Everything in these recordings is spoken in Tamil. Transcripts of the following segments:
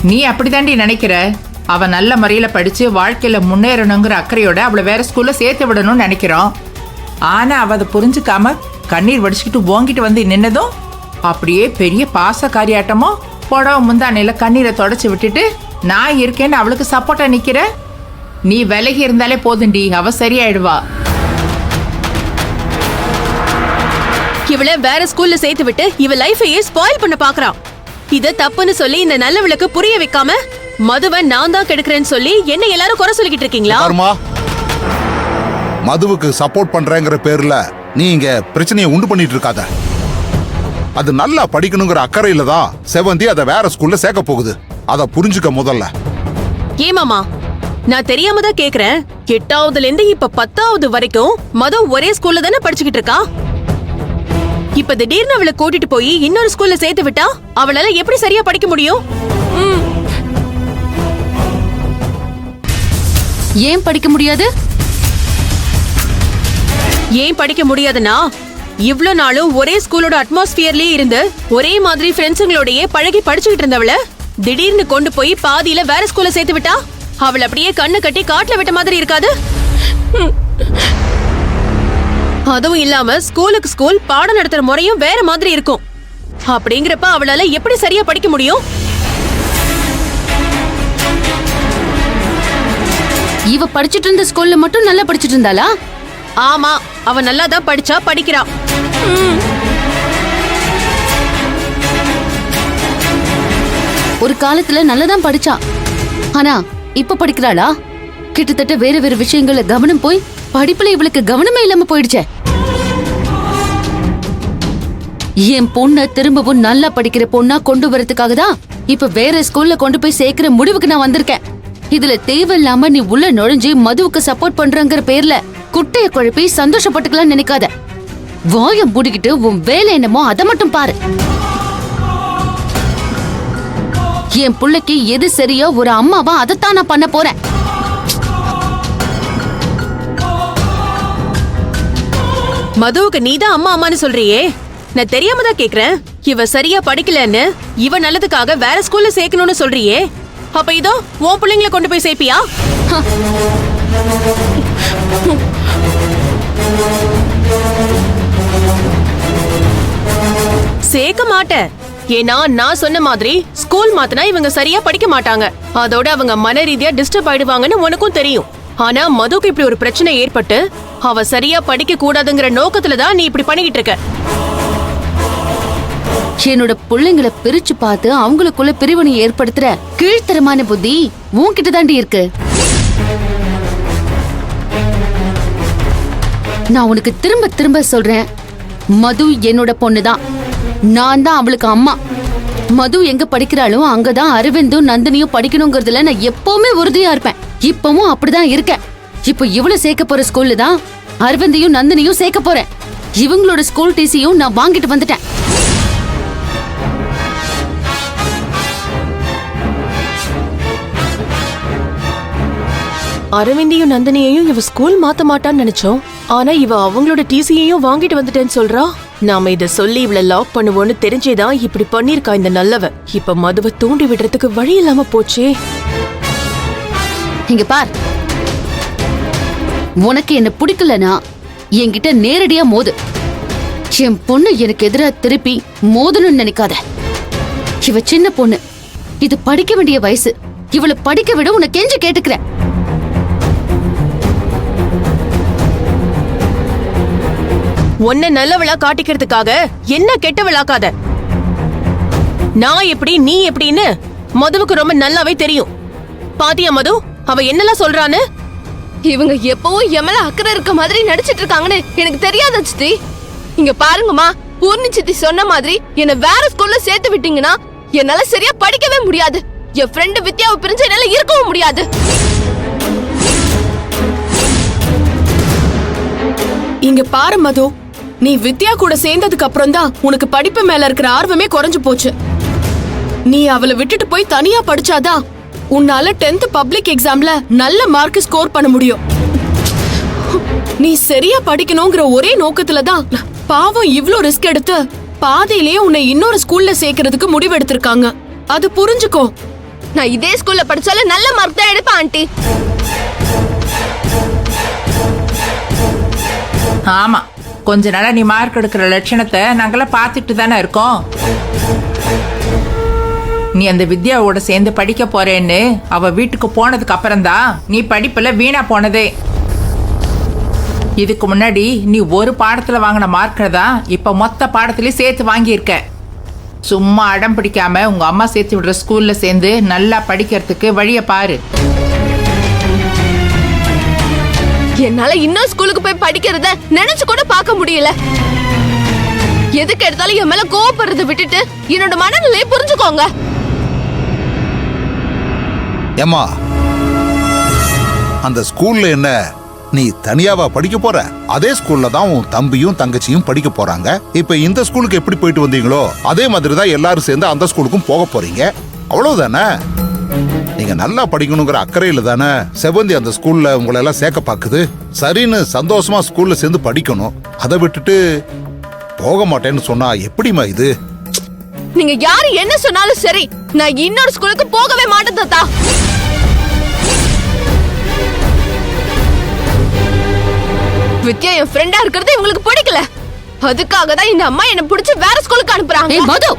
நீ அப்படிதாண்டி நினைக்கிற. அவ நல்ல முறையில படிச்சு வாழ்க்கையில முன்னேறணுங்கிற அக்கறையோட அவளை வேற ஸ்கூல்ல சேர்த்து விடணும்னு நினைக்கிறோம். ஆனா அவ அதை புரிஞ்சுக்காம கண்ணீர் வடிச்சுக்கிட்டு ஓங்கிட்டு வந்து நின்னதும் அப்படியே பெரிய பாசக்காரியாட்டமோ புடவை முந்தானையில கண்ணீரை தொடச்சு விட்டுட்டு நான் இருக்கேன்னு அவளுக்கு சப்போர்ட்டா நிக்கிற. நீ விலகி இருந்தாலே போதுண்டி, அவ சரியாயிடுவா. இவளை வேற ஸ்கூல்ல சேர்த்து விட்டு இவ லைஃபையே ஸ்பாயில் பண்ண பாக்குறான். இத தப்புன்னு சொல்லி இந்த நல்லவளுக்கு புரிய வைக்காம மதுவை நான் தான் கெடுக்கிறேன்னு சொல்லி என்ன எல்லாரும் குறை சொல்லிக்கிட்டு இருக்கீங்களா? மதுவுக்கு சப்போர்ட் பண்றேங்கிற பேர்ல நீ இங்க பிரச்சனையை உண்டு பண்ணிட்டு இருக்காத. அது நல்லா படிக்கணுங்கிற அக்கறையில தான் செவந்தி அதை வேற ஸ்கூல்ல சேர்க்க போகுது. அத புரிஞ்சுக்க முதல்ல. ஏமாமா, நான் தெரியாம தான் கேக்குறேன். 8வதுல இருந்து இப்ப 10வது வரைக்கும் மது ஒரே ஸ்கூல்ல தானே படிச்சுக்கிட்டு இருக்கா. இப்ப திடீர்னு அவளை கூட்டிட்டு போய் இன்னொரு ஸ்கூல்ல சேர்த்து விட்டா அவளால எப்படி சரியா படிக்க முடியும்? ஏன் படிக்க முடியாது? ஏன் படிக்க முடியாதுன்னா, இவ்ளோ நாளும் ஒரே ஸ்கூலோட அட்மாஸ்பியர்லயே இருந்து ஒரே மாதிரி ஃப்ரெண்ட்ஸுங்களோடயே பழகி படிச்சுக்கிட்டு இருந்தவள திடீர்னு கொண்டு போய் பாதியில வேற ஸ்கூல்ல சேர்த்து விட்டா அவள் அப்படியே கண்ணு கட்டி காட்டுல விட்ட மாதிரி இருக்காது? அதுவும் இல்லாம ஸ்கூலுக்கு ஸ்கூல் பாடம் நடத்துற முறையும் வேற மாதிரி இருக்கும். அப்படிங்கிறப்ப அவளால எப்படி சரியா படிக்க முடியும்? இவ படிச்சிட்டு இருந்த ஸ்கூல்ல மட்டும் நல்லா படிச்சிட்டு இருந்தாளா? ஆமா, அவ நல்லா தான் படிச்சா, படிக்கிறா. ஒரு காலத்துல நல்லதான் படிச்சா. ஆனா இப்ப படிக்கிறாளா? கிட்டத்தட்ட வேற வேற விஷயங்கள்ல கவனம் போய் படிப்புல இவளுக்கு கவனமே இல்லாம போயிடுச்சே. என் பொண்ண திரும்பவும் நல்லா படிக்கிற பொண்ணா கொண்டு வரதுக்காக தான் இப்ப வேற ஸ்கூல்ல கொண்டு போய் சேர்க்கிற முடிவுக்கு நான் வந்திருக்கேன். இதுல தேவையில்லாம நீ உள்ள நுழைஞ்சு மதுவுக்கு சப்போர்ட் பண்றங்கிற பேர்ல குட்டைய குழப்பி சந்தோஷப்பட்டுக்கலாம் நினைக்காத. வாய மூடிக்கிட்டு உன் வேலை என்னமோ அதை மட்டும் பாரு. என் புள்ளைக்கு எது சரியோ ஒரு அம்மாவா அதைத்தான் நான் பண்ண போறேன். மதுவுக்கு நீதான் அம்மா அம்மான்னு சொல்றியே, நான் தெரியாம தான் கேக்குறேன். இவ சரியா படிக்கலன்னு இவ நல்லதுக்காக வேற ஸ்கூல்ல சேர்க்கணும்னு சொல்றியே, அப்ப இதோ உன் பிள்ளைங்களை கொண்டு போய் சேர்ப்பியா? சேர்க்க மாட்டேன். ஏன்னா நான் சொன்ன மாதிரி ஸ்கூல் மாத்தினா இவங்க சரியா படிக்க மாட்டாங்க. அதோட அவங்க மன ரீதியா டிஸ்டர்ப் ஆயிடுவாங்கன்னு உனக்கும் தெரியும். ஆனா மதுக்கு இப்படி ஒரு பிரச்சனை ஏற்பட்டு அவ சரியா படிக்க கூடாதுங்கிற நோக்கத்துலதான் நீ இப்படி பண்ணிக்கிட்டு இருக்க. என்னோட பிள்ளைங்களை பிரிச்சு பார்த்து அவங்களுக்குள்ள பிரிவினை ஏற்படுத்துற கீழ்த்தரமான புத்தி உன்கிட்ட தாண்டி இருக்கு. நான் உனக்கு திரும்ப திரும்ப சொல்றேன், மது என்னோட பொண்ணுதான். நான் தான் அவளுக்கு அம்மா. மது எங்க படிக்கிறாளோ அங்கதான் அரவிந்தும் நந்தினியும் படிக்கணுங்கிறதுல நான் எப்பவுமே உறுதியா இருப்பேன். இப்பவும் அப்படிதான் இருக்கேன். இப்போ இவ்வளவு சேர்க்க போற ஸ்கூல்ல தான் அரவிந்தையும் நந்தினியும் சேர்க்க போறேன். இவங்களோட ஸ்கூல் டிசியும் நான் வாங்கிட்டு வந்துட்டேன். அரவிந்தையும் நந்தினியையும் இவ ஸ்கூல் மாத்த மாட்டான்னு நினைச்சோம். ஆனா இவ அவங்களோட டிசியையும் வாங்கிட்டு வந்துட்டேன்னு சொல்றா. நாம இத சொல்லி இவளை லாக் பண்ணுவோன்னு தெரிஞ்சேதான் இப்படி பண்ணிருக்கா இந்த நல்லவ. இப்ப மதுவை தூண்டி விடுறதுக்கு வழி இல்லாம போச்சே. இங்க பார், உனக்கு என்ன பிடிக்கலனா என்கிட்ட நேரடியா மோது. என் பொண்ணு எனக்கு எதிரா திருப்பி மோதணும்னு நினைக்காத. இவ சின்ன பொண்ணு, இது படிக்க வேண்டிய வயசு. இவளை படிக்க விட உன்னை கெஞ்சு கேட்டுக்கிறேன். உன்னை நல்லவளா காட்டிக்கிறதுக்காக என்ன கெட்டவளாக்காத. நான் எப்படி நீ எப்படின்னு மதுவுக்கு ரொம்ப நல்லாவே தெரியும். பாத்தியா மது அவ என்னெல்லாம் சொல்றான்னு? இவங்க எப்பவும் எமல அக்கறை இருக்க மாதிரி நடிச்சிட்டு இருக்காங்கன்னு எனக்கு தெரியாத சித்தி. இங்க பாருங்கம்மா, பூர்ணி சித்தி சொன்ன மாதிரி என்ன வேற ஸ்கூல்ல சேர்த்து விட்டீங்கன்னா என்னால சரியா படிக்கவே முடியாது. என் ஃப்ரெண்டு வித்யாவை பிரிஞ்சு என்னால இருக்கவும் முடியாது. இங்க பாரு மது, நீ வித்யா கூட சேர்ந்ததுக்கு அப்புறம் தான் உனக்கு படிப்பு மேல இருக்கிற ஆர்வமே குறைஞ்சு போச்சு. நீ அவளை விட்டுட்டு போய் தனியா படிச்சாதான் உன்னால 10th பப்ளிக் எக்ஸாம்ல நல்ல மார்க் ஸ்கோர் பண்ண முடியும். நீ சரியா படிக்கணுங்கிற ஒரே நோக்கத்துல தான் பாவம் இவ்ளோ ரிஸ்க் எடுத்து பாதியிலேயே உன்னை இன்னொரு ஸ்கூல்ல சேர்க்கறதுக்கு முடிவெடுத்திருக்காங்க. அது புரிஞ்சுக்கோ. நான் இதே ஸ்கூல்ல படிச்சாலும் நல்ல மார்க் தான் எடுப்பேன் ஆண்டி. ஆமா, கொஞ்ச நாளா நீ மார்க் எடுக்கிற லட்சணத்தை நாங்கெல்லாம் பார்த்துட்டு தானே இருக்கோம். நீ அந்த வித்யாவோட சேர்ந்து படிக்க போறேன்னு அவ வீட்டுக்கு போனதுக்கு அப்புறம்தான் நீ படிப்புல வீணா போனதே. இதுக்கு முன்னாடி நீ ஒரு பாடத்துல வாங்கின மார்க்கை தான் இப்ப மொத்த பாடத்திலயும் சேர்த்து வாங்கியிருக்க. சும்மா அடம் பிடிக்காம உங்க அம்மா சேர்த்து விடுற ஸ்கூல்ல சேர்ந்து நல்லா படிக்கிறதுக்கு வழிய பாரு. என்னால இன்னும் ஸ்கூலுக்கு போய் படிக்கிறத நினைச்சு கூட பார்க்க முடியல. எதுக்கு எடுத்தாலும் என் மேல கோவப்படுறதை விட்டுட்டு என்னோட மனநிலையை புரிஞ்சுக்கோங்க. ஏமா, அந்த ஸ்கூல்ல என்ன நீ தனியாவா படிக்க போற? அதே ஸ்கூல்ல தான் உன் தம்பியும் தங்கச்சியும் படிக்க போறாங்க. இப்ப இந்த ஸ்கூலுக்கு எப்படி போயிட்டு வந்தீங்களோ அதே மாதிரி தான் எல்லாரும் சேர்ந்து அந்த ஸ்கூலுக்கும் போக போறீங்க. அவ்வளவுதானே? நீங்க நல்லா படிக்கணுங்கிற அக்கறையில தானே செவந்தி அந்த ஸ்கூல்ல உங்களை எல்லாம் சேர்க்க பாக்குது. சரின்னு சந்தோஷமா ஸ்கூல்ல சேர்ந்து படிக்கணும். அதை விட்டுட்டு போக மாட்டேன்னு சொன்னா எப்படிமா இது? நீங்க யாரு என்ன சொன்னாலும் சரி, நான் இன்னொரு ஸ்கூலுக்கு போகவே மாட்டேன் தாத்தா. வித்யா என் ஃப்ரெண்டா இருக்கிறது இவங்களுக்கு பிடிக்கல. அதுக்காக தான் இந்த அம்மா என்ன பிடிச்சு வேற ஸ்கூலுக்கு அனுப்புறாங்க. ஏய் மது,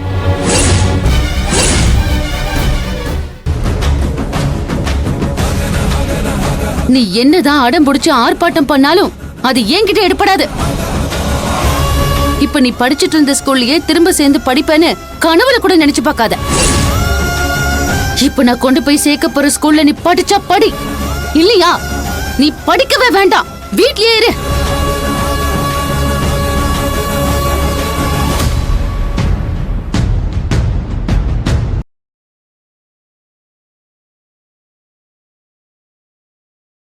நீ என்னதான் அடம் பிடிச்சு ஆர்ப்பாட்டம் பண்ணாலும் அது என்கிட்ட எடுப்படாது. இப்ப நீ படிச்சிட்டு இருந்த ஸ்கூல்லயே திரும்ப சேர்ந்து படிப்பேன்னு கனவுல கூட நினைச்சு பார்க்காத. இப்ப நான் கொண்டு போய் சேர்க்க போற ஸ்கூல்ல நீ படிச்சா படி, இல்லையா நீ படிக்கவே வேண்டாம், வீட்லயே இரு.